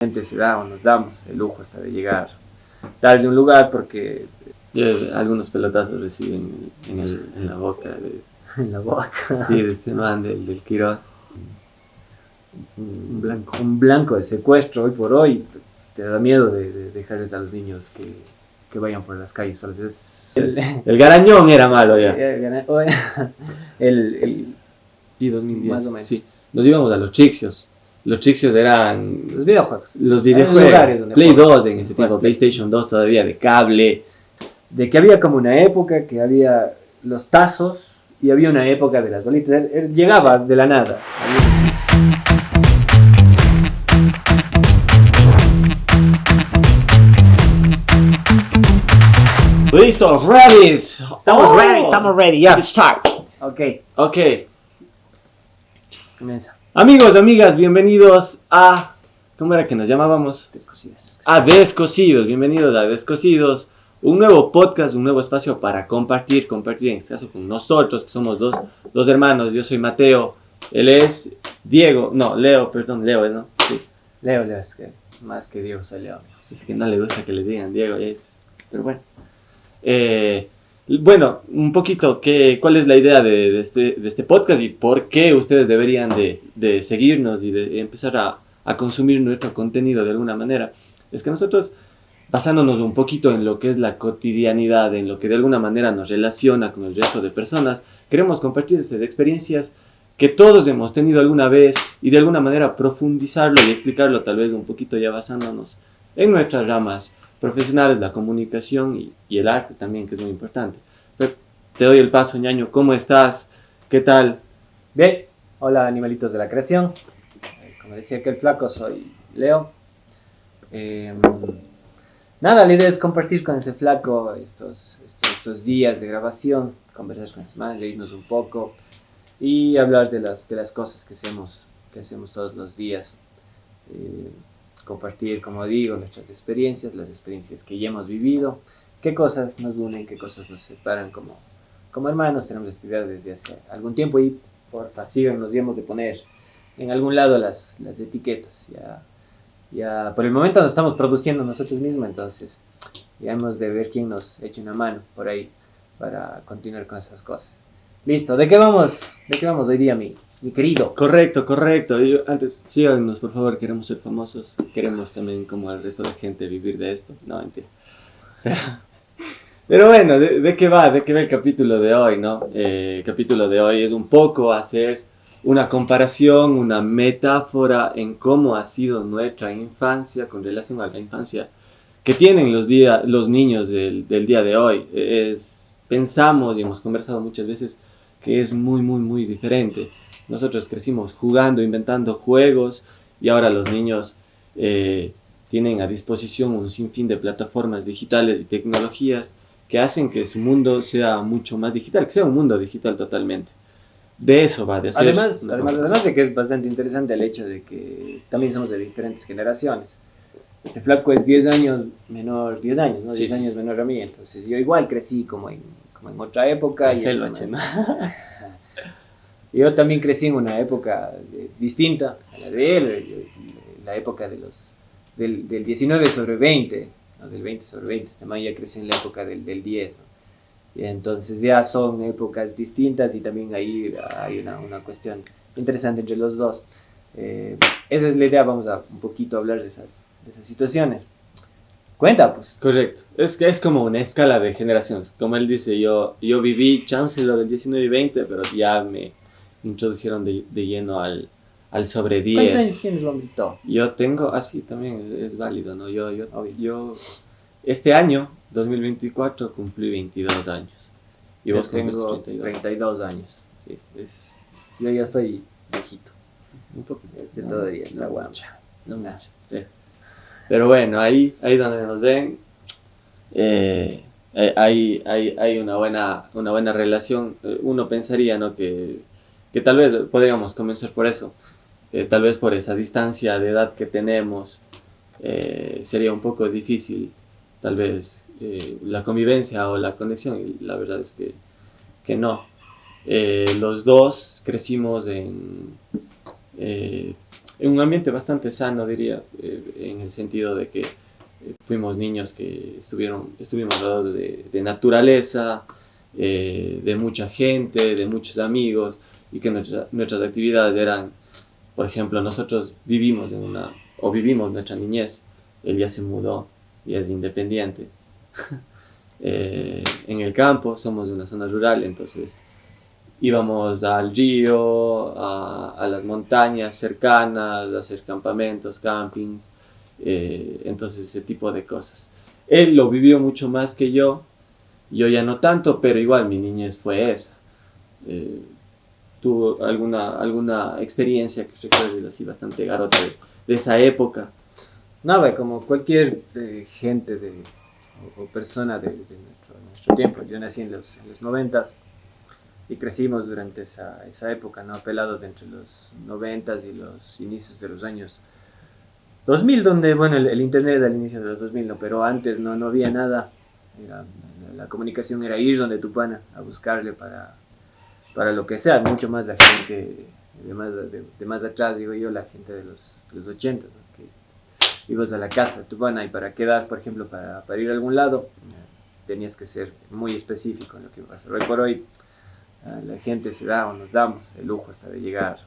se da o nos damos el lujo hasta de llegar tarde a un lugar porque algunos pelotazos reciben en la boca en la boca. Sí, de este man del Quiroz. Un blanco de secuestro hoy por hoy. Te da miedo de dejarles a los niños que vayan por las calles solos. El Garañón era malo ya. Sí, 2010. Más o menos. Sí. Nos íbamos a los Chixios. Los Chixios eran los videojuegos. Los videojuegos. Play 2 en ese tiempo, PlayStation 2 todavía de cable. De que había como una época que había los tazos y había una época de las bolitas. Llegaba de la nada. ¡Listos! ¡Ready! Estamos ready, ya. Start. Ok. Comienza. Amigos, amigas, bienvenidos a... ¿Cómo era que nos llamábamos? Descosidos. A Descosidos. Bienvenidos a Descosidos. Un nuevo podcast, un nuevo espacio para compartir en este caso con nosotros, que somos dos hermanos. Yo soy Mateo, él es Diego, no, Leo, ¿no? Sí. Leo, es que más que Diego soy Leo. Es que no le gusta que le digan Diego, pero bueno. Bueno, un poquito, ¿cuál es la idea de este podcast y por qué ustedes deberían de seguirnos y de empezar a consumir nuestro contenido de alguna manera? Es que nosotros, basándonos un poquito en lo que es la cotidianidad, en lo que de alguna manera nos relaciona con el resto de personas, queremos compartir estas experiencias que todos hemos tenido alguna vez y de alguna manera profundizarlo y explicarlo tal vez un poquito ya basándonos en nuestras ramas profesionales, la comunicación y el arte también, que es muy importante. Pero te doy el paso, ñaño, ¿cómo estás? ¿Qué tal? Bien, hola animalitos de la creación. Como decía aquel flaco, soy Leo. Nada, la idea es compartir con ese flaco estos días de grabación, conversar con ese man, reírnos un poco y hablar de las cosas que hacemos todos los días. Compartir, como digo, nuestras experiencias, las experiencias que ya hemos vivido, qué cosas nos unen, qué cosas nos separan como hermanos. Tenemos esta idea desde hace algún tiempo y porfa, síganos, ya hemos de poner en algún lado las etiquetas. Ya por el momento nos estamos produciendo nosotros mismos, entonces ya hemos de ver quién nos eche una mano por ahí para continuar con esas cosas. Listo, ¿de qué vamos hoy día, mi querido? Correcto. Antes, síganos, por favor, queremos ser famosos. Queremos también, como el resto de gente, vivir de esto. No, mentira. Pero bueno, ¿de qué va? ¿De qué va el capítulo de hoy, no? El capítulo de hoy es un poco hacer una comparación, una metáfora en cómo ha sido nuestra infancia con relación a la infancia que tienen los niños del día de hoy. Pensamos y hemos conversado muchas veces que es muy, muy, muy diferente. Nosotros crecimos jugando, inventando juegos y ahora los niños tienen a disposición un sinfín de plataformas digitales y tecnologías que hacen que su mundo sea mucho más digital, que sea un mundo digital totalmente. De eso va, de hacer... Además de que es bastante interesante el hecho de que también somos de diferentes generaciones. Este flaco es 10 años menor, 10 años, ¿no? 10 años menor a mí, entonces yo igual crecí como en otra época. Yo también crecí en una época distinta a la de él, la época del 19 sobre 20, ¿no? Del 20 sobre 20, este man ya creció en la época del 10, ¿no? Y entonces ya son épocas distintas y también ahí hay una cuestión interesante entre los dos. Esa es la idea, vamos a un poquito hablar de esas situaciones. Cuenta, pues. Correcto. Es como una escala de generaciones. Como él dice, yo viví chance lo del 19 y 20, pero ya me introducieron de lleno al sobre 10. ¿Cuántos años tienes, Lombrito? Yo tengo, así también es válido, ¿no? Yo este año, 2024, cumplí 22 años. ¿Y vos tengo 32 años. Sí, yo ya estoy viejito. Un poquito. Todavía está guapo. No mucho. Sí. Pero bueno, ahí donde nos ven, hay una buena relación. Uno pensaría, ¿no? que tal vez podríamos comenzar por eso. Tal vez por esa distancia de edad que tenemos, sería un poco difícil, tal vez, la convivencia o la conexión. Y la verdad es que no. Los dos crecimos en un ambiente bastante sano, diría, en el sentido de que fuimos niños que estuvimos rodeados de naturaleza, de mucha gente, de muchos amigos, y que nuestras actividades eran, por ejemplo, nosotros vivimos nuestra niñez. Él ya se mudó y es independiente. En el campo, somos de una zona rural, entonces íbamos al río, a las montañas cercanas, a hacer campamentos, campings, entonces ese tipo de cosas. Él lo vivió mucho más que yo ya no tanto, pero igual mi niñez fue esa. Eh, ¿Tuvo alguna experiencia que recuerdes así bastante garota de esa época? Nada, como cualquier gente o persona de nuestro tiempo. Yo nací en los 90s y crecimos durante esa época, ¿no? Pelados de entre los 90s y los inicios de los años 2000, donde, bueno, el internet era al inicio de los 2000, ¿no? Pero antes no había nada. La comunicación era ir donde tu pana a buscarle para lo que sea, mucho más la gente de más atrás, digo yo, la gente de los 80, ¿no? Que ibas a la casa de tu pana y para quedar, por ejemplo, para ir a algún lado, tenías que ser muy específico en lo que ibas a hacer. Hoy por hoy, la gente se da o nos damos el lujo hasta de llegar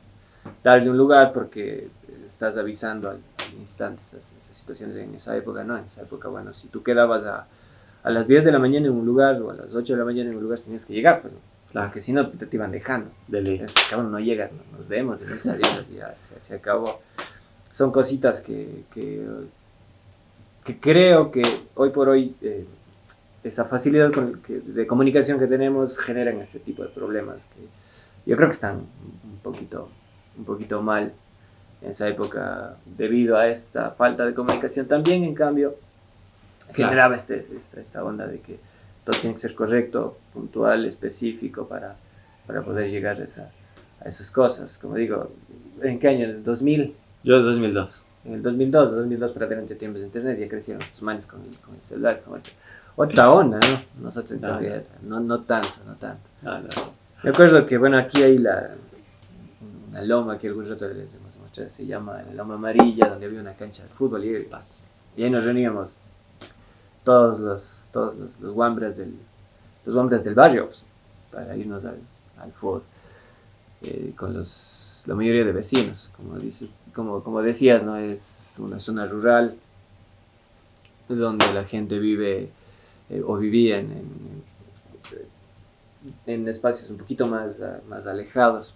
tarde a un lugar porque estás avisando al instante esas situaciones en esa época, ¿no? En esa época, bueno, si tú quedabas a las 10 de la mañana en un lugar o a las 8 de la mañana en un lugar, tenías que llegar, pues, ¿no? Claro, que si no te iban dejando. Cabrón, no llegas, ¿no? Nos vemos en esa día, ya se acabó. Son cositas que creo que hoy por hoy esa facilidad de comunicación que tenemos generan este tipo de problemas que yo creo que están un poquito mal en esa época debido a esta falta de comunicación. También, en cambio, generaba esta onda de que todo tiene que ser correcto, puntual, específico para poder llegar a esas cosas. Como digo, ¿en qué año? ¿En el 2000? Yo de 2002. En el 2002 para tener tiempos de internet, ya crecieron estos manes con el celular. Otra onda, ¿no? Nosotros en cambio, no tanto. No. Me acuerdo que, bueno, aquí hay una loma que algún rato les hemos mostrado, se llama la Loma Amarilla, donde había una cancha de fútbol y ahí nos reuníamos todos los guambras del barrio, pues, para irnos al fútbol, con la mayoría de vecinos, como decías, ¿no? Es una zona rural donde la gente vive o vivía en espacios un poquito más alejados,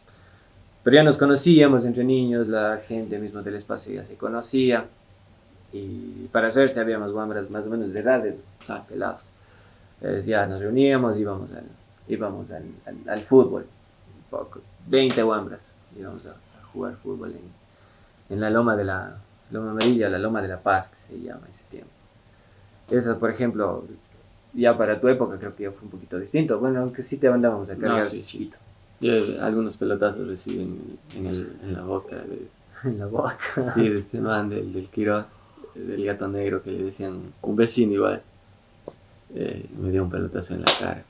pero ya nos conocíamos entre niños, la gente mismo del espacio ya se conocía. Y para suerte habíamos guambras más o menos de edades, pelados. Entonces ya nos reuníamos, íbamos al fútbol, un poco, 20 guambras, íbamos a jugar fútbol en la loma Loma Amarilla, la Loma de la Paz, que se llama ese tiempo. Eso, por ejemplo, ya para tu época creo que ya fue un poquito distinto. Bueno, aunque sí te mandábamos a cargar chiquito. Yo algunos pelotazos reciben en la boca. En la boca. Sí, de este man del Quiroz, del gato negro, que le decían un vecino igual. Me dio un pelotazo en la cara.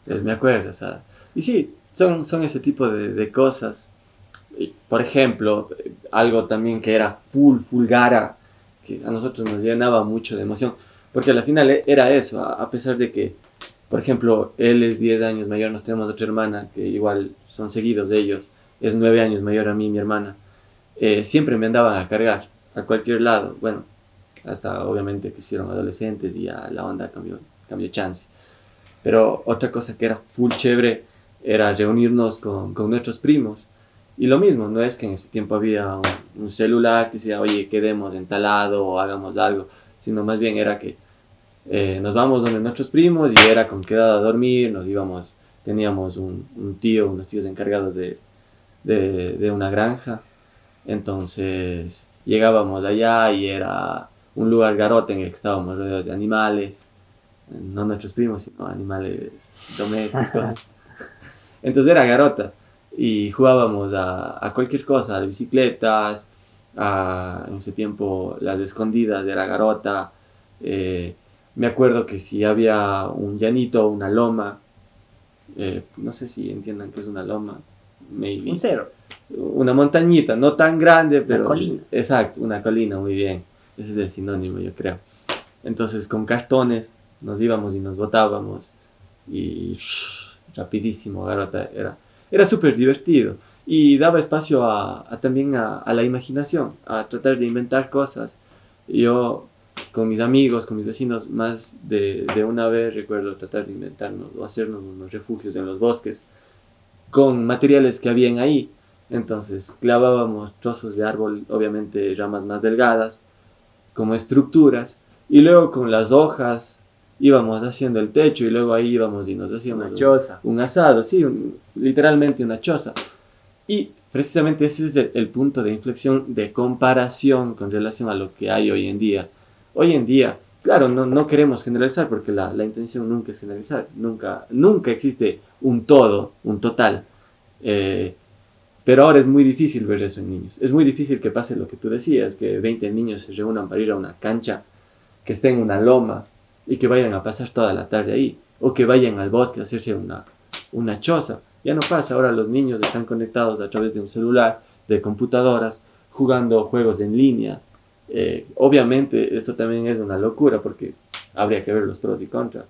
Entonces me acuerdo, ¿sabes? Y sí, son ese tipo de cosas. Por ejemplo, algo también que era full gara, que a nosotros nos llenaba mucho de emoción, porque al final era eso, a pesar de que, por ejemplo, él es 10 años mayor, nos tenemos otra hermana, que igual son seguidos de ellos, es 9 años mayor a mí, mi hermana, siempre me andaban a cargar, a cualquier lado, bueno, hasta obviamente que hicieron adolescentes y ya la onda cambió chance. Pero otra cosa que era full chévere era reunirnos con nuestros primos. Y lo mismo, no es que en ese tiempo había un celular que decía, oye, quedemos en tal lado o hagamos algo, sino más bien era que nos vamos donde nuestros primos y era con quedada a dormir, teníamos unos tíos encargados de una granja, entonces llegábamos allá y era un lugar garote en el que estábamos rodeados de animales, no nuestros primos, sino animales domésticos. Entonces era garota y jugábamos a cualquier cosa, a bicicletas, en ese tiempo las escondidas era garota. Me acuerdo que si había un llanito o una loma, no sé si entiendan qué es una loma, maybe. Un cero. una montañita, no tan grande, pero... Una colina. Exacto, una colina, muy bien. Ese es el sinónimo, yo creo. Entonces, con cartones nos íbamos y nos botábamos y rapidísimo, garota, era súper divertido y daba espacio también a la imaginación, a tratar de inventar cosas. Yo con mis amigos, con mis vecinos, más de una vez recuerdo tratar de inventarnos o hacernos unos refugios en los bosques con materiales que habían ahí. Entonces clavábamos trozos de árbol, obviamente ramas más delgadas, como estructuras, y luego con las hojas íbamos haciendo el techo y luego ahí íbamos y nos hacíamos Una choza. un asado, sí, literalmente una choza. Y precisamente ese es el punto de inflexión, de comparación con relación a lo que hay hoy en día. Hoy en día, claro, no queremos generalizar porque la intención nunca es generalizar, nunca existe un todo, un total. Pero ahora es muy difícil ver eso en niños. Es muy difícil que pase lo que tú decías, que 20 niños se reúnan para ir a una cancha, que estén en una loma y que vayan a pasar toda la tarde ahí, o que vayan al bosque a hacerse una choza. Ya no pasa, ahora los niños están conectados a través de un celular, de computadoras, jugando juegos en línea. Obviamente esto también es una locura porque habría que ver los pros y contras.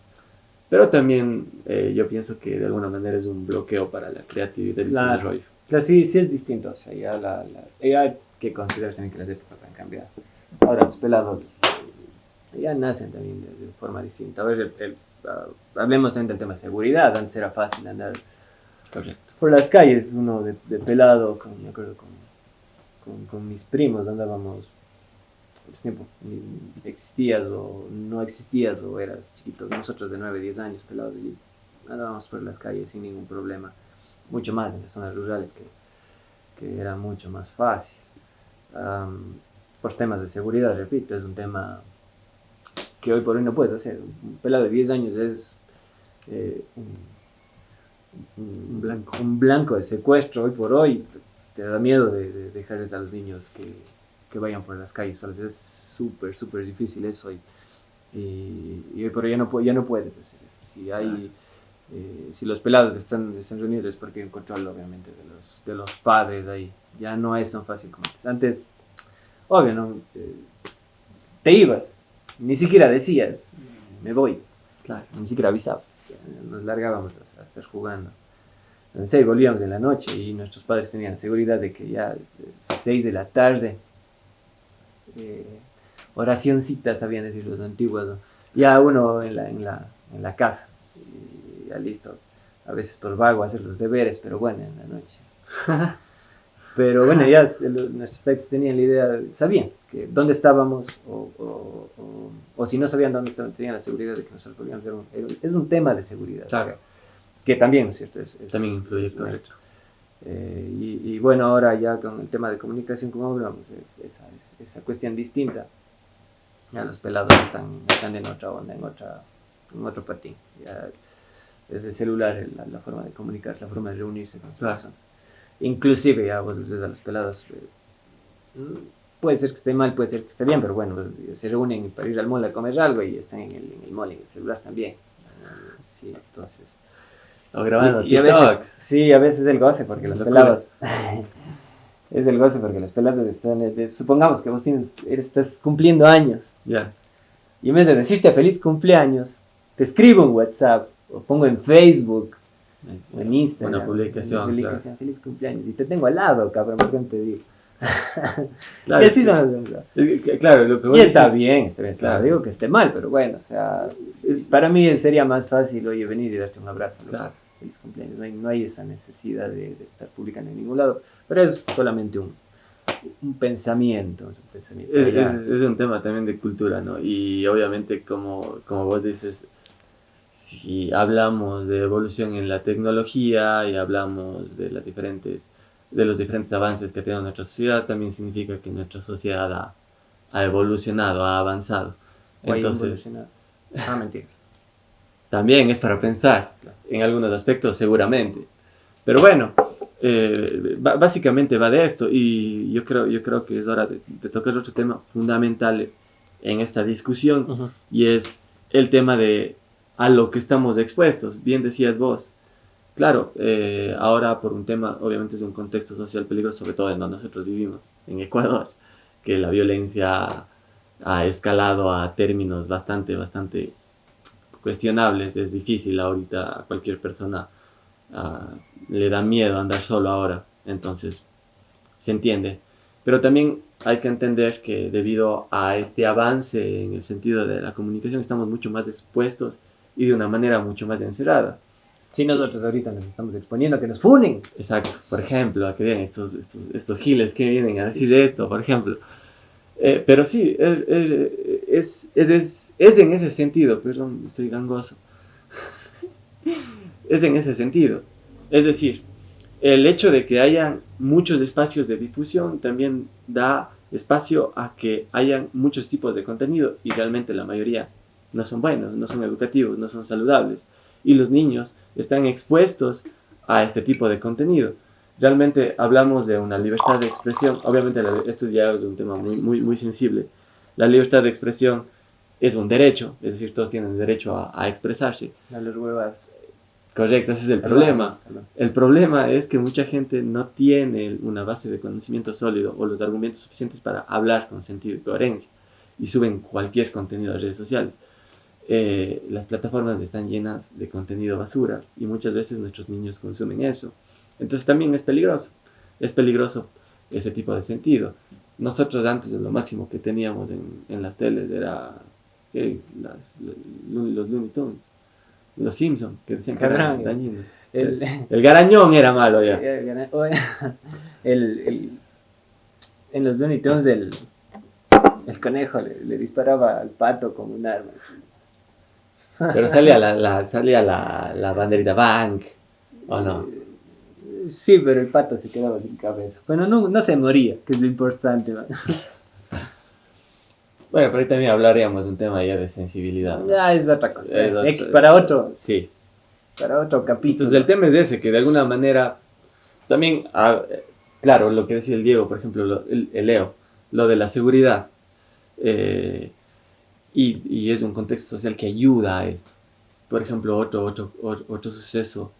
Pero también yo pienso que de alguna manera es un bloqueo para la creatividad y el desarrollo. Claro, sí es distinto. O sea, ya hay que considerar también que las épocas han cambiado. Ahora los pelados ya nacen también de forma distinta. A ver, hablemos también del tema de seguridad. Antes era fácil andar Correcto. por las calles, uno de pelado, me acuerdo con mis primos andábamos, pues, tiempo, existías o no existías o eras chiquito, nosotros de 9, 10 años pelados y andábamos por las calles sin ningún problema, mucho más en las zonas rurales que era mucho más fácil. Por temas de seguridad, repito, es un tema que hoy por hoy no puedes hacer. Un pelado de 10 años es un blanco de secuestro hoy por hoy. Te da miedo de dejarles a los niños que vayan por las calles solos. Es súper difícil eso y hoy por hoy ya no puedes hacer eso. Si los pelados están reunidos es porque hay un control obviamente de los padres ahí. Ya no es tan fácil como antes. Antes, obvio, ¿no? Te ibas, ni siquiera decías, me voy. Claro, ni siquiera avisabas. Nos largábamos a estar jugando. Entonces volvíamos en la noche y nuestros padres tenían la seguridad de que ya 6 de la tarde, oracioncitas sabían decir los antiguos, ¿no? Ya uno en la casa, y ya listo, a veces por vago hacer los deberes, pero bueno, en la noche. Pero bueno, ya nuestros tates tenían la idea, sabían que dónde estábamos o si no sabían dónde estaban, tenían la seguridad de que nosotros volvíamos. Es un tema de seguridad. Claro. Que también, ¿no es cierto? También influye, correcto. Y bueno, ahora ya con el tema de comunicación, como hablamos, esa cuestión distinta. Ya los pelados están en otra onda, en otro patín. Ya es el celular la forma de comunicarse, la forma de reunirse con las personas. Inclusive ya vos les ves a los pelados, puede ser que esté mal, puede ser que esté bien, pero bueno, pues, se reúnen para ir al mall a comer algo y están en el mall, en el celular también. Sí, entonces... O grabando y a veces, sí, a veces es el goce porque los pelados es el goce porque los pelados están, supongamos que vos estás cumpliendo años, ya, y en vez de decirte feliz cumpleaños, te escribo en WhatsApp o pongo en Facebook o en Instagram una publicación, claro. Feliz cumpleaños, y te tengo al lado, cabrón, ¿por qué no te digo? Claro, y así son los... claro, lo que vos y está decís, bien, claro. Digo que esté mal, pero bueno, o sea, para mí sería más fácil, oye, venir y darte un abrazo, claro. Feliz cumpleaños, no hay esa necesidad de estar publicando en ningún lado, pero es solamente un pensamiento. Es un tema también de cultura, ¿no? Y obviamente, como vos dices, si hablamos de evolución en la tecnología y hablamos de los diferentes avances que ha tenido nuestra sociedad, también significa que nuestra sociedad ha evolucionado, ha avanzado. Entonces, Mentiras. También es para pensar, claro. En algunos aspectos seguramente. Pero bueno, básicamente va de esto y yo creo que es hora de tocar otro tema fundamental en esta discusión, y es el tema de a lo que estamos expuestos. Bien decías vos, Claro, ahora por un tema, obviamente es un contexto social peligroso, sobre todo en donde nosotros vivimos, en Ecuador, que la violencia ha escalado a términos bastante cuestionables. Es difícil ahorita, a cualquier persona le da miedo andar solo ahora, entonces se entiende. Pero también hay que entender que debido a este avance en el sentido de la comunicación estamos mucho más expuestos y de una manera mucho más encerrada. Si nosotros ahorita nos estamos exponiendo a que nos funen. Exacto, por ejemplo, a que vean estos giles que vienen a decir esto, por ejemplo. Pero sí, es en ese sentido, perdón, estoy gangoso. Es en ese sentido. Es decir, el hecho de que hayan muchos espacios de difusión también da espacio a que hayan muchos tipos de contenido y realmente la mayoría no son buenos, no son educativos, no son saludables. Y los niños están expuestos a este tipo de contenido. Realmente hablamos de una libertad de expresión. Obviamente esto ya es un tema muy sensible. La libertad de expresión es un derecho, es decir, todos tienen derecho a expresarse. A las huevas. Correcto, ese es el problema. El problema es que mucha gente no tiene una base de conocimiento sólido o los argumentos suficientes para hablar con sentido y coherencia y suben cualquier contenido a redes sociales. Las plataformas están llenas de contenido basura y muchas veces nuestros niños consumen eso. Entonces también es peligroso ese tipo de sentido. Nosotros antes lo máximo que teníamos en las teles era los Looney Tunes. Los Simpsons, que decían que eran dañinos. El Garañón era malo ya. En los Looney Tunes el conejo le disparaba al pato con un arma. Así. Pero salía la banderita Bank, ¿o no? Sí, pero el pato se quedaba sin cabeza. Bueno, no se moría, que es lo importante. Man. Bueno, pero ahí también hablaríamos de un tema ya de sensibilidad, ¿no? Ya es otra cosa. Es otro, X para otro. Sí. Para otro capítulo. Entonces el tema es ese, que de alguna manera también, claro, lo que decía el Diego, por ejemplo, el Leo, lo de la seguridad, y es un contexto social que ayuda a esto. Por ejemplo, otro suceso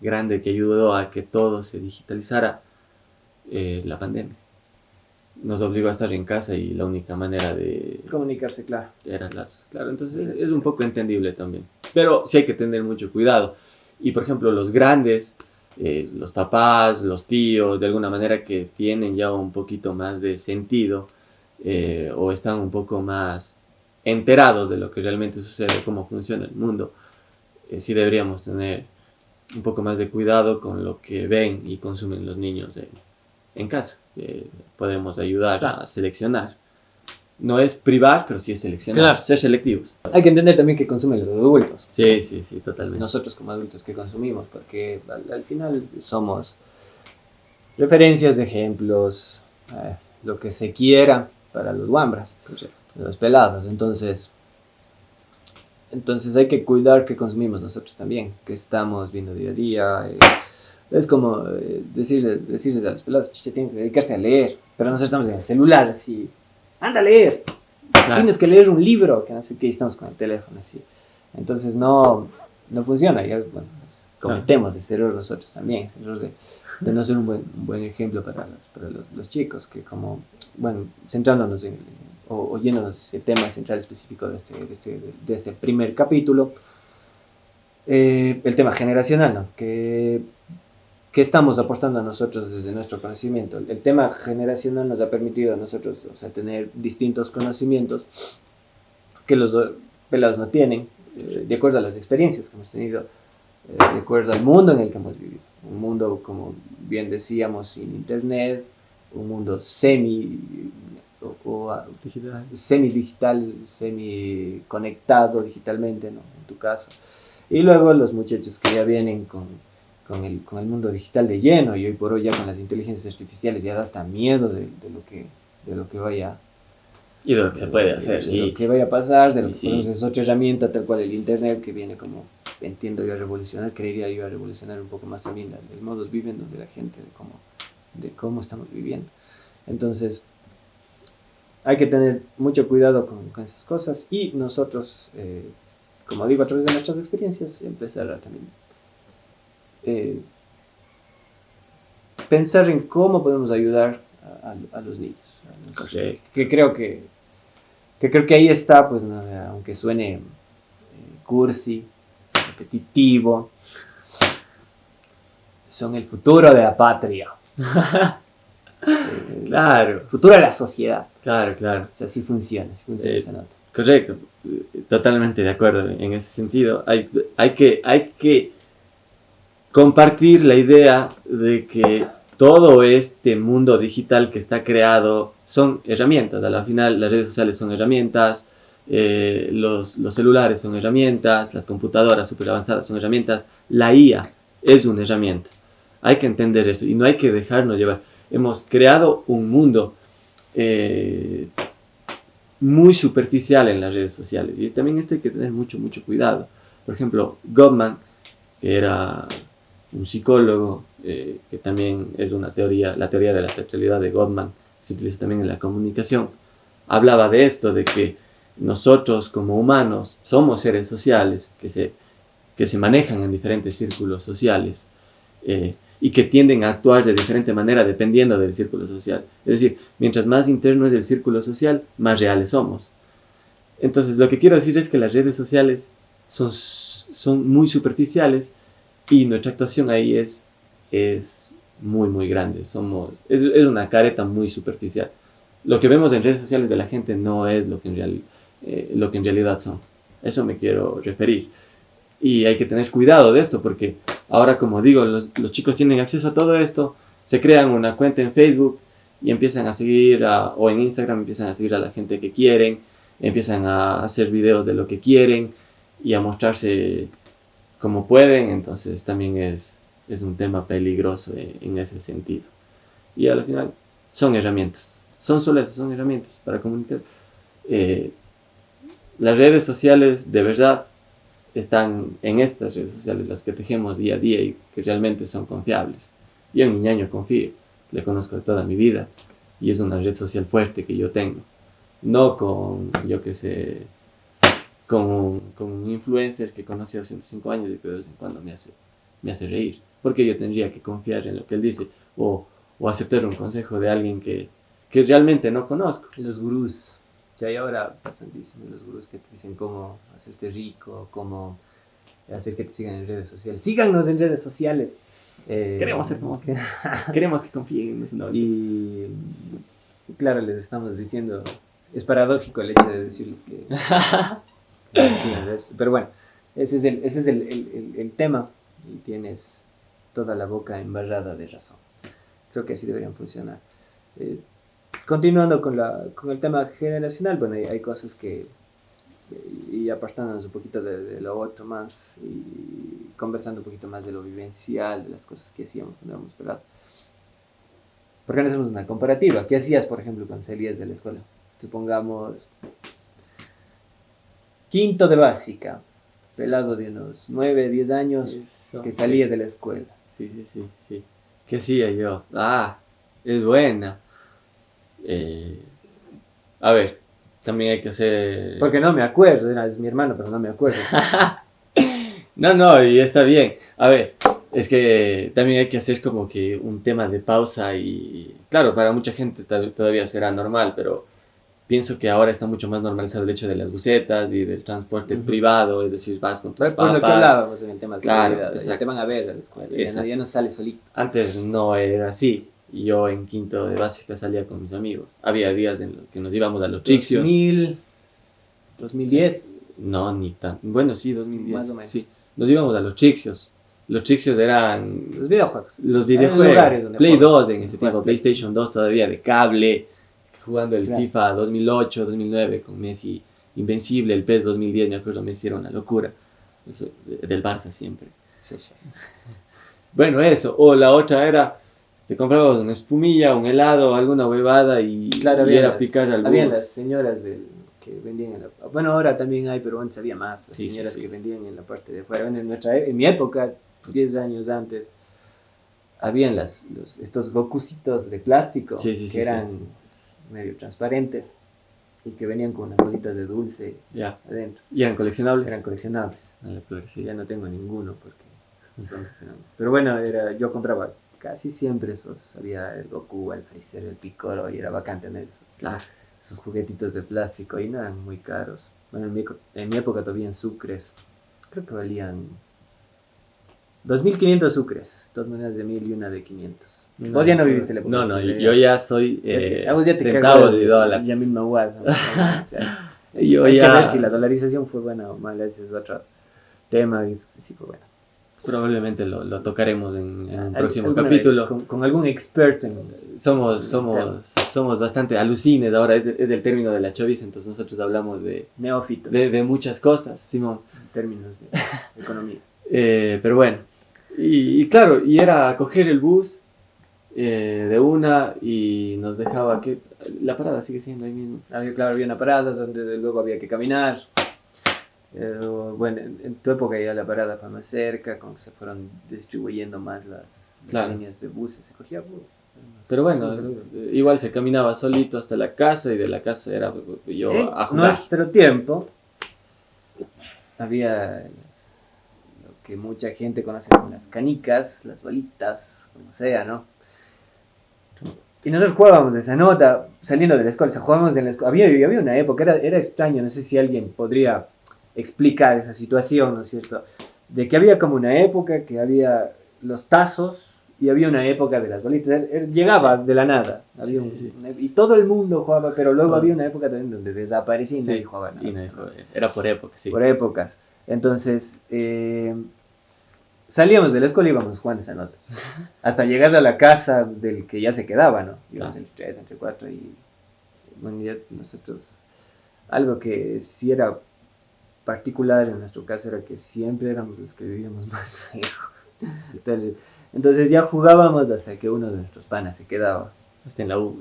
grande que ayudó a que todo se digitalizara, la pandemia. Nos obligó a estar en casa y la única manera de comunicarse, claro. Era claro, entonces es un poco entendible también. Pero sí hay que tener mucho cuidado. Y por ejemplo, los grandes, los papás, los tíos, de alguna manera que tienen ya un poquito más de sentido, o están un poco más enterados de lo que realmente sucede, cómo funciona el mundo, sí deberíamos tener un poco más de cuidado con lo que ven y consumen los niños en casa. Podemos ayudar a seleccionar. No es privar, pero sí es seleccionar. Claro. Ser selectivos. Hay que entender también que consumen los adultos. Sí, totalmente. Nosotros como adultos que consumimos, porque al final somos referencias, ejemplos, lo que se quiera para los guambras, los pelados. Entonces hay que cuidar que consumimos nosotros también, que estamos viendo día a día. Es como decirles a los pelados, chicha, tienen que dedicarse a leer, pero nosotros estamos en el celular, así, anda a leer, claro. Tienes que leer un libro, que no sé qué, estamos con el teléfono, así. Entonces no funciona, ya, bueno, cometemos ese error nosotros también, ese error de no ser un buen ejemplo para los chicos, que como, bueno, centrándonos o yéndonos el tema central específico de este primer capítulo, el tema generacional, ¿no? Que estamos aportando a nosotros desde nuestro conocimiento. El tema generacional nos ha permitido a nosotros, o sea, tener distintos conocimientos que los pelados no tienen, de acuerdo a las experiencias que hemos tenido, de acuerdo al mundo en el que hemos vivido. Un mundo, como bien decíamos, sin internet, un mundo semi-digital, semi-conectado digitalmente, ¿no? En tu caso. Y luego los muchachos que ya vienen con el mundo digital de lleno, y hoy por hoy ya con las inteligencias artificiales ya da hasta miedo de lo que vaya y de lo que se puede hacer, de lo que vaya a pasar, de lo que podemos, es otra herramienta tal cual el internet, que viene como, entiendo yo, a revolucionar, creería yo, a revolucionar un poco más también el modus vivendi de la gente, de cómo estamos viviendo. Entonces hay que tener mucho cuidado con esas cosas, y nosotros, como digo, a través de nuestras experiencias, empezar a también eh, pensar en cómo podemos ayudar a los niños. Correcto. Que creo que ahí está, pues, ¿no? Aunque suene cursi, repetitivo, son el futuro de la patria. Claro. El futuro de la sociedad. Claro, claro. O sea, así funciona esa nota. Correcto, totalmente de acuerdo en ese sentido. Hay que compartir la idea de que todo este mundo digital que está creado son herramientas. A la final las redes sociales son herramientas, los celulares son herramientas, las computadoras super avanzadas son herramientas, la IA es una herramienta. Hay que entender eso y no hay que dejarnos llevar. Hemos creado un mundo muy superficial en las redes sociales y también esto hay que tener mucho cuidado. Por ejemplo, Gottman, que era un psicólogo, que también es una teoría, la teoría de la teatralidad de Gottman, se utiliza también en la comunicación, hablaba de esto, de que nosotros como humanos somos seres sociales que se manejan en diferentes círculos sociales, y que tienden a actuar de diferente manera dependiendo del círculo social. Es decir, mientras más interno es el círculo social, más reales somos. Entonces, lo que quiero decir es que las redes sociales son muy superficiales y nuestra actuación ahí es muy grande. Es una careta muy superficial. Lo que vemos en redes sociales de la gente no es lo que en realidad son. Eso me quiero referir. Y hay que tener cuidado de esto porque ahora, como digo, los chicos tienen acceso a todo esto, se crean una cuenta en Facebook y empiezan a seguir, o en Instagram empiezan a seguir a la gente que quieren, empiezan a hacer videos de lo que quieren y a mostrarse como pueden. Entonces también es un tema peligroso en ese sentido. Y al final son herramientas, son solo eso, son herramientas para comunicar. Las redes sociales de verdad están en estas redes sociales, las que tejemos día a día y que realmente son confiables. Yo en mi ñaño confío, le conozco de toda mi vida y es una red social fuerte que yo tengo. No con, yo que sé, con un influencer que conocí hace unos 5 años y que de vez en cuando me hace reír. Porque yo tendría que confiar en lo que él dice o aceptar un consejo de alguien que realmente no conozco. Los gurús. Que hay ahora bastantísimos los gurús que te dicen cómo hacerte rico, cómo hacer que te sigan en redes sociales. Síganos en redes sociales. Queremos ser famosos. Queremos que confíen en nosotros. Y claro, les estamos diciendo, es paradójico el hecho de decirles que sigan. Pero bueno, ese es el tema y tienes toda la boca embarrada de razón. Creo que así deberían funcionar. Continuando con el tema generacional, bueno, hay cosas que, y apartándonos un poquito de lo otro más, y conversando un poquito más de lo vivencial, de las cosas que hacíamos cuando éramos pelados. ¿Por qué no hacemos una comparativa? ¿Qué hacías, por ejemplo, cuando salías de la escuela? Supongamos, quinto de básica, pelado de unos 9, 10 años, eso, que salía de la escuela. Sí. ¿Qué hacía yo? Es buena. A ver, también hay que hacer... Porque no me acuerdo, es mi hermano, pero no me acuerdo. No, y está bien. A ver, es que también hay que hacer como que un tema de pausa y... Claro, para mucha gente todavía será normal, pero pienso que ahora está mucho más normalizado el hecho de las busetas y del transporte privado, es decir, vas con tus papás. Por lo que hablábamos en el tema de seguridad, ya te van a ver a la escuela, ya no sales solito. Antes no era así. Y yo en quinto de básica salía con mis amigos. Había días en los que nos íbamos a los Chixios. 2010. No, ni tan. Bueno, sí, 2010. Más o menos. Sí. Nos íbamos a los Chixios. Los Chixios eran... Los videojuegos. Los videojuegos. Play 2 en ese tiempo. PlayStation 2 todavía de cable. Jugando el FIFA 2008, 2009 con Messi invencible. El PES 2010, me acuerdo, Messi era una locura. Eso, del Barça siempre. Sí. Bueno, eso. O la otra era... Te comprabas una espumilla, un helado, alguna huevada y, claro, y era picar al bus. Había las señoras que vendían en la... Bueno, ahora también hay, pero antes había más. Las señoras que vendían en la parte de afuera. En mi época, 10 años antes, habían estos gokucitos de plástico que eran medio transparentes y que venían con unas bolitas de dulce adentro. ¿Y eran coleccionables? Eran coleccionables. Sí. Ya no tengo ninguno porque Entonces, pero bueno, yo compraba casi siempre esos. Había el Goku, el Freezer, el Piccolo y era bacán tener Claro. esos juguetitos de plástico y no eran muy caros. Bueno, en mi época todavía en sucres. Creo que valían 2.500 sucres. Dos monedas de 1.000 y una de 500. No, Vos ya no viviste la época no, del no, sucre, yo ya soy a vos ya te centavos cagó de dólar. Yamil Mawad, ¿no? O sea, Yo hay que ya ver si la dolarización fue buena o mala. Ese es otro tema. Y sí fue buena. probablemente lo tocaremos en un próximo Alguna capítulo. vez, con algún experto en Somos bastante alucines, ahora es el término de la chaviza, entonces nosotros hablamos neófitos de muchas cosas, Simón. en términos de economía. Pero bueno, y claro, y era coger el bus de una y nos dejaba que la parada sigue siendo ahí mismo. Claro, había una parada donde luego había que caminar. Bueno, en tu época ya la parada fue más cerca, como que se fueron distribuyendo más las Claro. líneas de buses, se cogía bus. Pero bueno, Sí, igual se caminaba solito hasta la casa y de la casa era yo en a jugar. nuestro tiempo había lo que mucha gente conoce como las canicas, las bolitas, como sea, ¿no? Y nosotros jugábamos de esa nota, saliendo de la escuela, o sea, jugábamos de la escuela. Había una época, era extraño, no sé si alguien podría explicar esa situación, ¿no es cierto? De que había como una época que había los tazos y había una época de las bolitas. Llegaba de la nada. Había Sí. y todo el mundo jugaba, pero luego Ah. había una época también donde desaparecía y nadie jugaba nada. Y nadie jugaba. Era por época, sí. Por épocas. Entonces, salíamos de la escuela y íbamos jugando esa nota. Hasta llegar a la casa del que ya se quedaba, ¿no? Íbamos entre 3, entre 4 y bueno, ya nosotros, algo que sí era particular en nuestro caso era que siempre éramos los que vivíamos más lejos. Entonces ya jugábamos hasta que uno de nuestros panas se quedaba. Hasta en la U.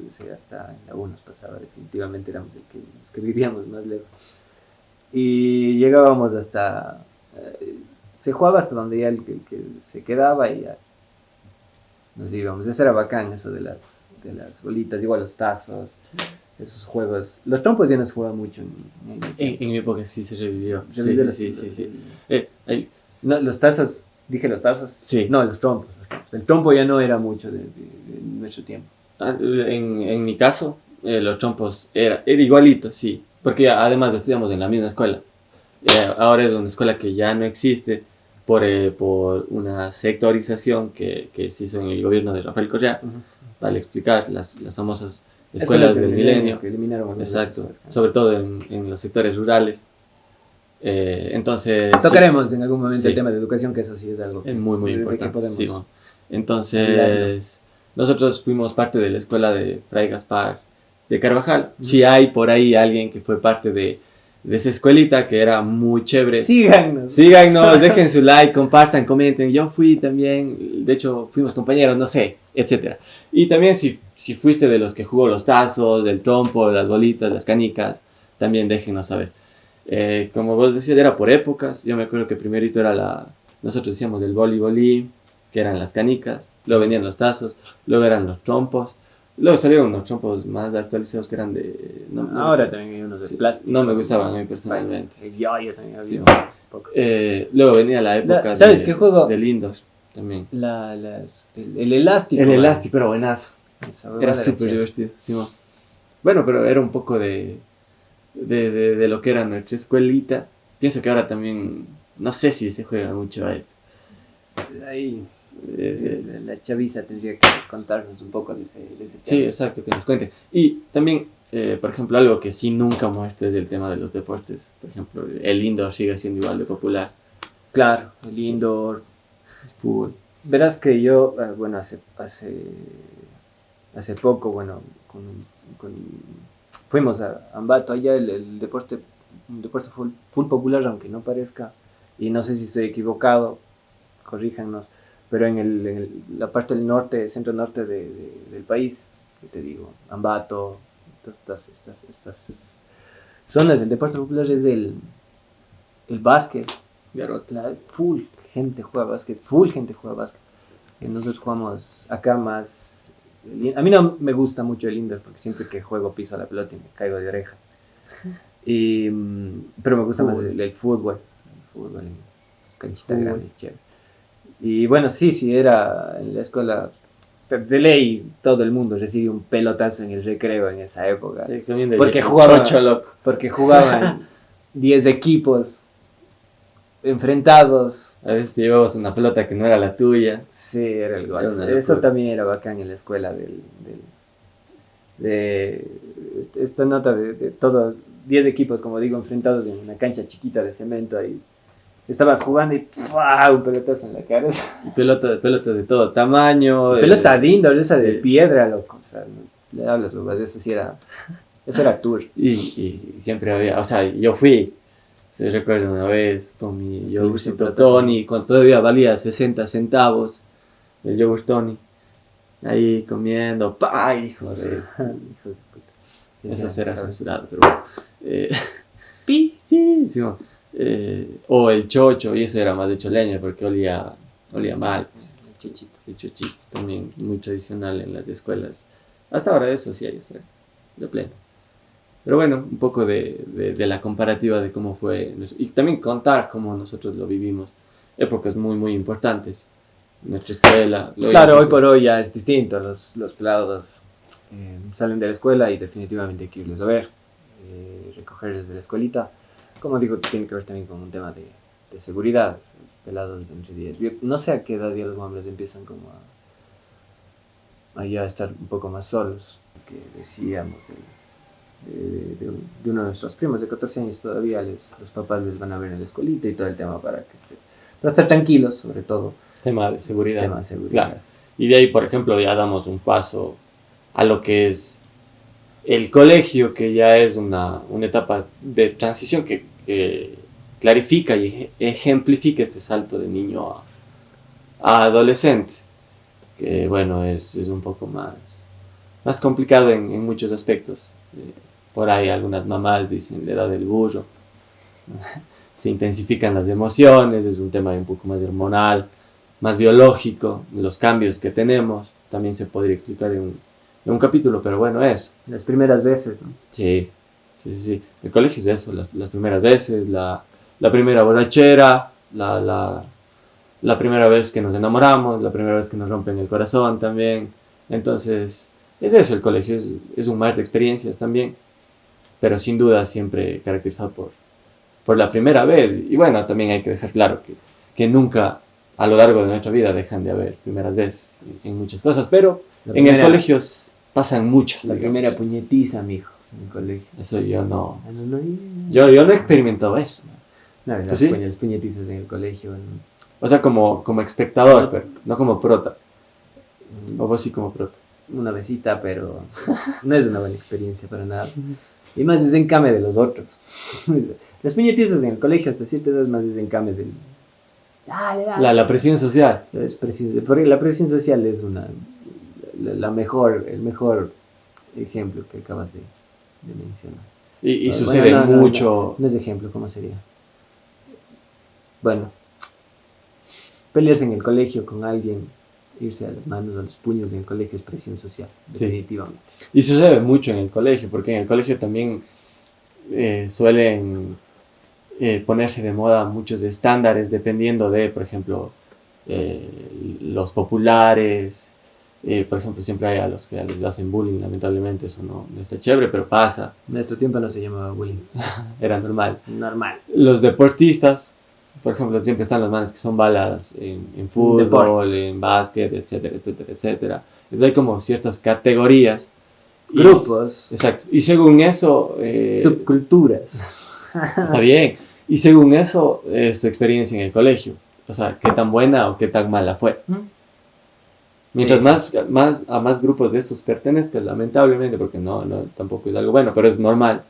Sí, hasta en la U nos pasaba, definitivamente éramos los que vivíamos más lejos. Y llegábamos hasta... se jugaba hasta donde ya el que se quedaba y ya nos íbamos. Eso era bacán, eso de las bolitas, igual los tazos, esos juegos. Los trompos ya no se jugaba mucho. En mi época sí se revivió. Revivió Sí. No, los tazos, dije los tazos. Sí. No, los trompos. El trompo ya no era mucho de nuestro tiempo. En mi caso, los trompos era igualito, sí. Porque además estudiamos en la misma escuela. Ahora es una escuela que ya no existe por una sectorización que se hizo en el gobierno de Rafael Correa. Para explicar las famosas escuelas del milenio. Que eliminaron Exacto, sobre todo en los sectores rurales. Entonces tocaremos en algún momento sí. el tema de educación, que eso sí es algo que es muy de importante. que podemos Sí, entonces nosotros fuimos parte de la escuela de Fray Gaspar de Carvajal. Si hay por ahí alguien que fue parte de esa escuelita que era muy chévere, síganos, dejen su like, compartan, comenten. Yo fui también, de hecho fuimos compañeros, no sé, etcétera. Y también si fuiste de los que jugó los tazos, del trompo, las bolitas, las canicas, también déjenos saber. Como vos decías, era por épocas. Yo me acuerdo que primerito era nosotros decíamos del boli, que eran las canicas, luego venían los tazos, luego eran los trompos, luego salieron unos trompos más actualizados que eran de... ahora también hay unos de plástico. No me gustaban a mí personalmente. Yo también había Sí. un poco. Luego venía la época ¿Sabes qué juego? del indoor también. El elástico. El elástico era buenazo. Esa Era huevada súper chévere. divertido. Sí, bueno, pero era un poco de lo que era nuestra escuelita. Pienso que ahora también, no sé si se juega mucho a esto. Ahí Es- la chaviza tendría que contarnos un poco de ese tema. Sí, exacto, que nos cuente. Y también, por ejemplo, algo que sí nunca muerto es el tema de los deportes. Por ejemplo, el indoor sigue siendo igual de popular. Claro, el indoor. El fútbol. Verás que yo, bueno, hace poco, bueno, fuimos a Ambato, allá el deporte, un deporte full popular, aunque no parezca, y no sé si estoy equivocado, corríjanos, pero en la parte del norte, centro norte del país, que te digo, Ambato, todas estas zonas, el deporte popular es el básquet. Full gente juega básquet. Y nosotros jugamos acá más. A mí no me gusta mucho el indoor porque siempre que juego piso la pelota y me caigo de oreja. Pero me gusta más el fútbol. El fútbol en canchita grande es chévere. Y bueno, sí, era en la escuela, de ley, todo el mundo recibe un pelotazo en el recreo en esa época. Sí, comiendo Porque el jugaba, chocho, loco. porque jugaban 10 equipos enfrentados. A veces te llevabas una pelota que no era la tuya. Sí, era el Era gol. una Eso locura. también era bacán en la escuela de esta nota de todo, 10 equipos, como digo, enfrentados en una cancha chiquita de cemento ahí. Estabas jugando y ¡pua! Un pelotazo en la cara. Y pelota de todo tamaño. Pelota de indoor, esa de sí. piedra, loco. O sea, no le hablas, bobas, eso era tour. Y siempre había, o sea, yo fui, se recuerdo una vez, con mi yogurcito siempre Tony, cuando todavía valía 60 centavos el yogur Tony, ahí comiendo, ¡pa! Hijo de... Hijos de puta. Sí, Eso sí, será claro. censurado, pero bueno. Pi. Sí, sí, o el chocho, y eso era más de choleña, porque olía mal, pues. Chuchito. El chochito, también muy tradicional en las escuelas. Hasta ahora eso sí hay, de pleno. Pero bueno, un poco de la comparativa de cómo fue, y también contar cómo nosotros lo vivimos, épocas muy, muy importantes. Nuestra escuela. Claro, hoy por hoy ya es distinto. Los pelados salen de la escuela y definitivamente hay que irles a ver, recogerles de la escuelita. Como digo, tiene que ver también con un tema de seguridad. Pelados de entre 10. Yo no sé a qué edad ya los hombres empiezan como a ya estar un poco más solos. Que decíamos de uno de nuestros primos de 14 años todavía, los papás les van a ver en la escuelita y todo el tema para estar tranquilos, sobre todo. Tema de seguridad. Tema de seguridad. Claro. Y de ahí, por ejemplo, ya damos un paso a lo que es el colegio, que ya es una etapa de transición que clarifica y ejemplifica este salto de niño a adolescente, que bueno, es un poco más complicado en muchos aspectos. Por ahí algunas mamás dicen la edad del burro, se intensifican las emociones, es un tema un poco más hormonal, más biológico, los cambios que tenemos, también se podría explicar en un capítulo, pero bueno, eso. Las primeras veces, ¿no? Sí. El colegio es eso, las primeras veces, la primera borrachera, la primera vez que nos enamoramos, la primera vez que nos rompen el corazón también. Entonces, es eso, el colegio es un mar de experiencias también, pero sin duda siempre caracterizado por la primera vez. Y bueno, también hay que dejar claro que nunca a lo largo de nuestra vida dejan de haber primeras veces en muchas cosas, pero en el colegio pasan muchas. La primera puñetiza, mijo, en el colegio. Eso yo no. No, Yo no he experimentado eso. no, ¿Tú las sí? puñetizas en el colegio. ¿No? O sea, como espectador, pero no como prota. O vos sí como prota. Una besita, pero no es una buena experiencia para nada. Y más desencame de los otros. Las puñetizas en el colegio hasta cierta edad es más desencame del... Dale. La presión social. Porque la presión social es el mejor ejemplo que acabas de mencionar. Y sucede mucho. No es ejemplo, ¿cómo sería? Bueno, pelearse en el colegio con alguien, irse a las manos, a los puños en el colegio es presión social, definitivamente. Y sucede mucho en el colegio, porque en el colegio también suelen ponerse de moda muchos estándares dependiendo de, por ejemplo, los populares. Por ejemplo, siempre hay a los que les hacen bullying, lamentablemente eso no está chévere, pero pasa. En nuestro tiempo no se llamaba bullying. Era normal. Normal. Los deportistas, por ejemplo, siempre están los manes que son balas en fútbol, Deportes. en básquet, etcétera. Entonces hay como ciertas categorías. Grupos. Exacto. Y según eso... subculturas. Está bien. Y según eso, es tu experiencia en el colegio. O sea, qué tan buena o qué tan mala fue. Mientras a más grupos de estos pertenezcas, lamentablemente, porque no tampoco es algo bueno, pero es normal,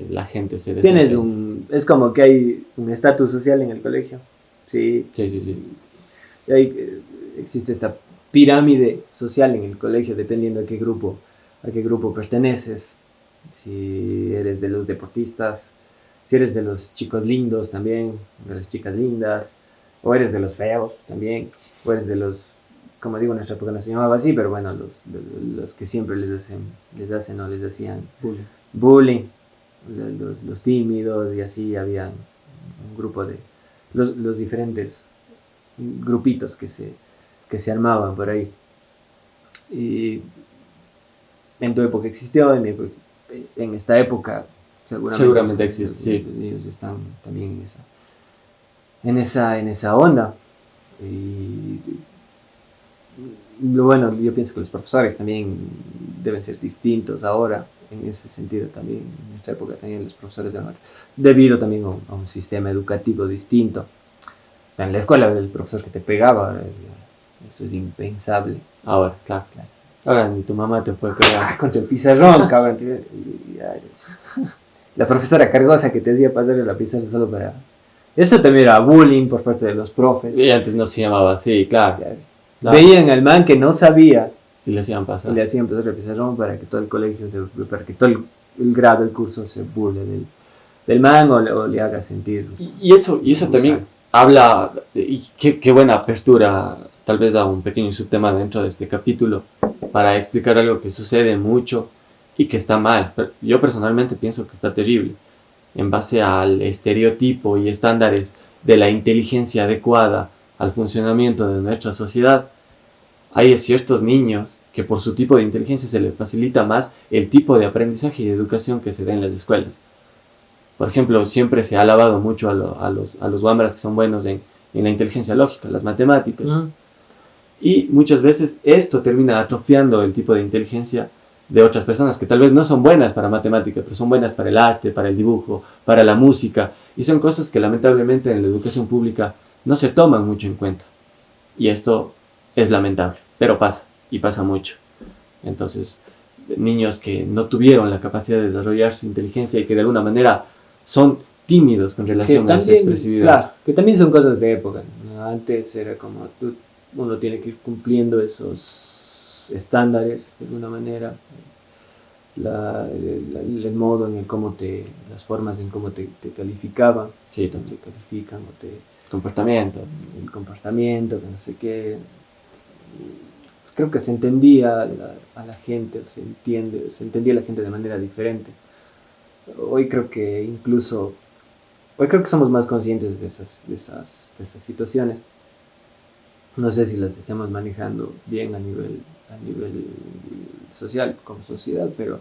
la gente se desempeña. Es como que hay un estatus social en el colegio. Sí. Sí. Y ahí existe esta pirámide social en el colegio, dependiendo a qué grupo perteneces. Si eres de los deportistas, si eres de los chicos lindos también, de las chicas lindas, o eres de los feos también, o eres de los, como digo, en nuestra época no se llamaba así, pero bueno, los que siempre les hacían bullying, los tímidos, y así había un grupo de los diferentes grupitos que se armaban por ahí. Y en tu época existió, en esta época Seguramente existe, sí. Ellos están también en esa onda. Y bueno, yo pienso que los profesores también deben ser distintos ahora, en ese sentido también, en nuestra época también los profesores debido también a un sistema educativo distinto. En la escuela el profesor que te pegaba, eso es impensable. Ahora, claro. Ahora ni tu mamá te puede pegar. Contra el pizarrón, cabrón. La profesora cargosa que te hacía pasar la pizarra solo para... Eso también era bullying por parte de los profes. Y antes no se llamaba así, claro. Veían al man que no sabía y le hacían pasar. Y le hacían pasar el pizarrón para que todo el colegio, para que todo el grado, el curso se burle del man o le haga sentir. Y eso también habla, y qué buena apertura, tal vez a un pequeño subtema dentro de este capítulo, para explicar algo que sucede mucho y que está mal. Pero yo personalmente pienso que está terrible, en base al estereotipo y estándares de la inteligencia adecuada al funcionamiento de nuestra sociedad. Hay ciertos niños que por su tipo de inteligencia se les facilita más el tipo de aprendizaje y educación que se da en las escuelas. Por ejemplo, siempre se ha alabado mucho a los guambras que son buenos en la inteligencia lógica, las matemáticas. Uh-huh. Y muchas veces esto termina atrofiando el tipo de inteligencia de otras personas que tal vez no son buenas para matemáticas, pero son buenas para el arte, para el dibujo, para la música. Y son cosas que lamentablemente en la educación pública no se toman mucho en cuenta. Y esto es lamentable, pero pasa, y pasa mucho. Entonces, niños que no tuvieron la capacidad de desarrollar su inteligencia y que de alguna manera son tímidos con relación a esa expresividad. Claro, que también son cosas de época. Antes era como uno tiene que ir cumpliendo esos estándares de alguna manera, el modo en el cómo las formas en cómo te calificaban, sí, te califican o te... Comportamiento. El comportamiento, que no sé qué. Creo que se entendía a la gente, se entendía a la gente de manera diferente. Hoy creo que somos más conscientes de esas situaciones. No sé si las estamos manejando bien a nivel social, como sociedad, pero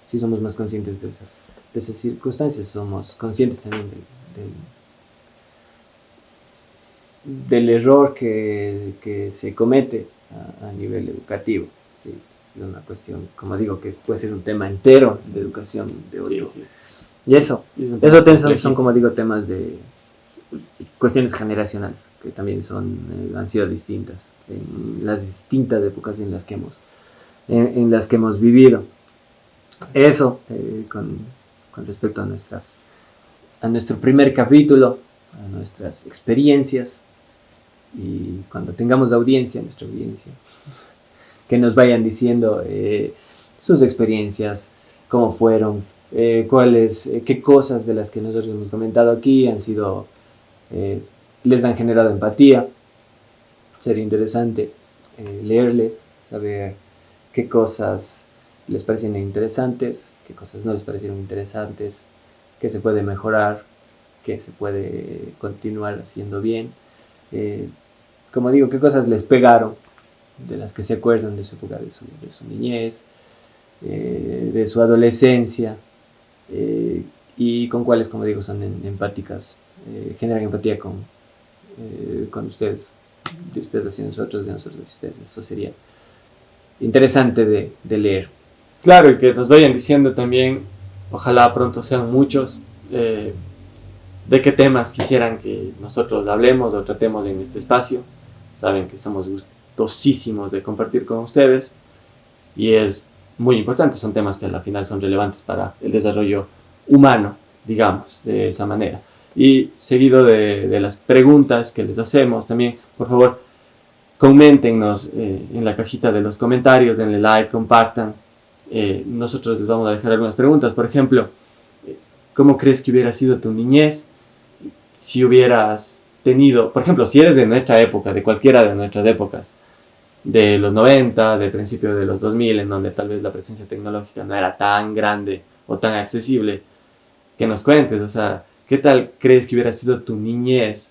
sí somos más conscientes de esas circunstancias. Somos conscientes también del error que se comete a nivel educativo. ¿Sí? Es una cuestión, como digo, que puede ser un tema entero de educación de otro. Sí. Y eso son, como digo, temas de cuestiones generacionales, que también han sido distintas en las distintas épocas en las que hemos vivido. Eso, con respecto a nuestro primer capítulo, a nuestras experiencias. Y cuando tengamos nuestra audiencia, que nos vayan diciendo sus experiencias, cómo fueron, qué cosas de las que nosotros hemos comentado aquí les han generado empatía. Sería interesante leerles, saber qué cosas les parecen interesantes, qué cosas no les parecieron interesantes, qué se puede mejorar, qué se puede continuar haciendo bien. Como digo, qué cosas les pegaron, de las que se acuerdan de su época, de su niñez, de su adolescencia, y con cuáles, como digo, son empáticas, generan empatía con ustedes, de ustedes hacia nosotros, de nosotros hacia ustedes. Eso sería interesante de leer. Claro, y que nos vayan diciendo también, ojalá pronto sean muchos, de qué temas quisieran que nosotros hablemos o tratemos en este espacio. Saben que estamos gustosísimos de compartir con ustedes y es muy importante, son temas que al final son relevantes para el desarrollo humano, digamos, de esa manera. Y seguido de las preguntas que les hacemos, también, por favor, coméntenos en la cajita de los comentarios, denle like, compartan. Nosotros les vamos a dejar algunas preguntas, por ejemplo, ¿cómo crees que hubiera sido tu niñez si hubieras tenido, por ejemplo, si eres de nuestra época, de cualquiera de nuestras épocas, de los 90, de principios de los 2000, en donde tal vez la presencia tecnológica no era tan grande o tan accesible, que nos cuentes, o sea, ¿qué tal crees que hubiera sido tu niñez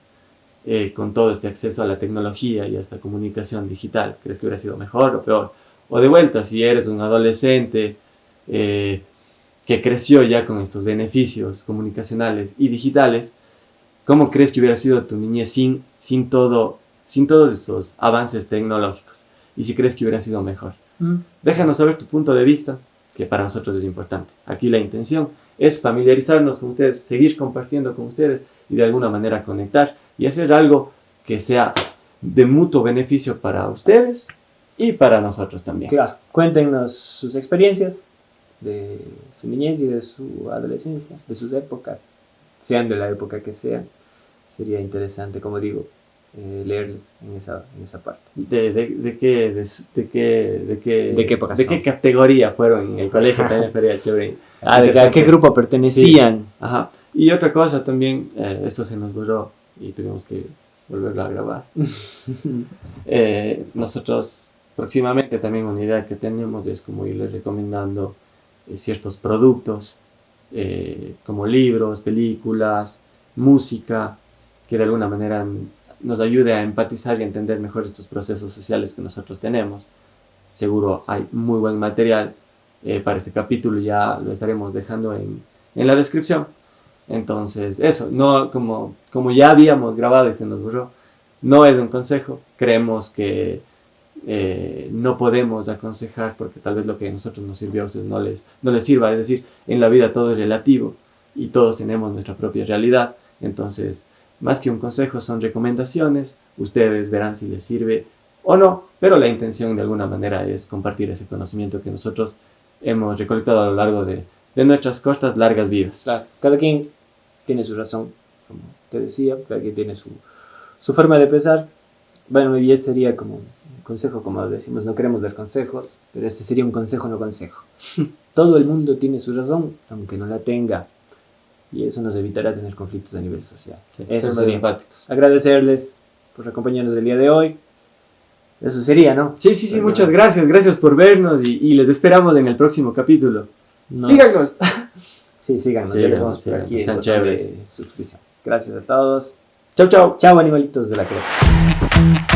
con todo este acceso a la tecnología y a esta comunicación digital? ¿Crees que hubiera sido mejor o peor? O de vuelta, si eres un adolescente que creció ya con estos beneficios comunicacionales y digitales, ¿cómo crees que hubiera sido tu niñez sin todos estos avances tecnológicos? Y si crees que hubiera sido mejor. Déjanos saber tu punto de vista, que para nosotros es importante. Aquí la intención es familiarizarnos con ustedes, seguir compartiendo con ustedes y de alguna manera conectar y hacer algo que sea de mutuo beneficio para ustedes y para nosotros también. Claro, cuéntenos sus experiencias de su niñez y de su adolescencia, de sus épocas, sean de la época que sean. Sería interesante, como digo, leerles en esa parte. ¿De qué época son? ¿De qué categoría fueron en el colegio? También sería chévere. ¿A qué grupo pertenecían? Sí. Ajá. Y otra cosa también, esto se nos borró y tuvimos que volverlo a grabar. Nosotros próximamente también una idea que tenemos es como irles recomendando ciertos productos como libros, películas, música, que de alguna manera nos ayude a empatizar y a entender mejor estos procesos sociales que nosotros tenemos. Seguro hay muy buen material para este capítulo, ya lo estaremos dejando en la descripción. Entonces, eso, no, como ya habíamos grabado y se nos borró, no es un consejo, creemos que no podemos aconsejar porque tal vez lo que a nosotros nos sirvió a ustedes no les sirva, es decir, en la vida todo es relativo y todos tenemos nuestra propia realidad, entonces más que un consejo son recomendaciones, ustedes verán si les sirve o no, pero la intención de alguna manera es compartir ese conocimiento que nosotros hemos recolectado a lo largo de nuestras cortas, largas vidas. Claro, cada quien tiene su razón, como te decía, cada quien tiene su forma de pensar. Bueno, y este sería como un consejo, como decimos, no queremos dar consejos, pero este sería un consejo no consejo. Todo el mundo tiene su razón, aunque no la tenga. Y eso nos evitará tener conflictos a nivel social. Sí, eso sería empáticos. Agradecerles por acompañarnos el día de hoy. Eso sería, ¿no? Sí, muchas gracias por vernos y les esperamos en el próximo capítulo. Síganos. Sí, síganos. Ya les vamos por aquí sean chéveres. suscripción. Gracias a todos. Chau. Chau, animalitos de la creación.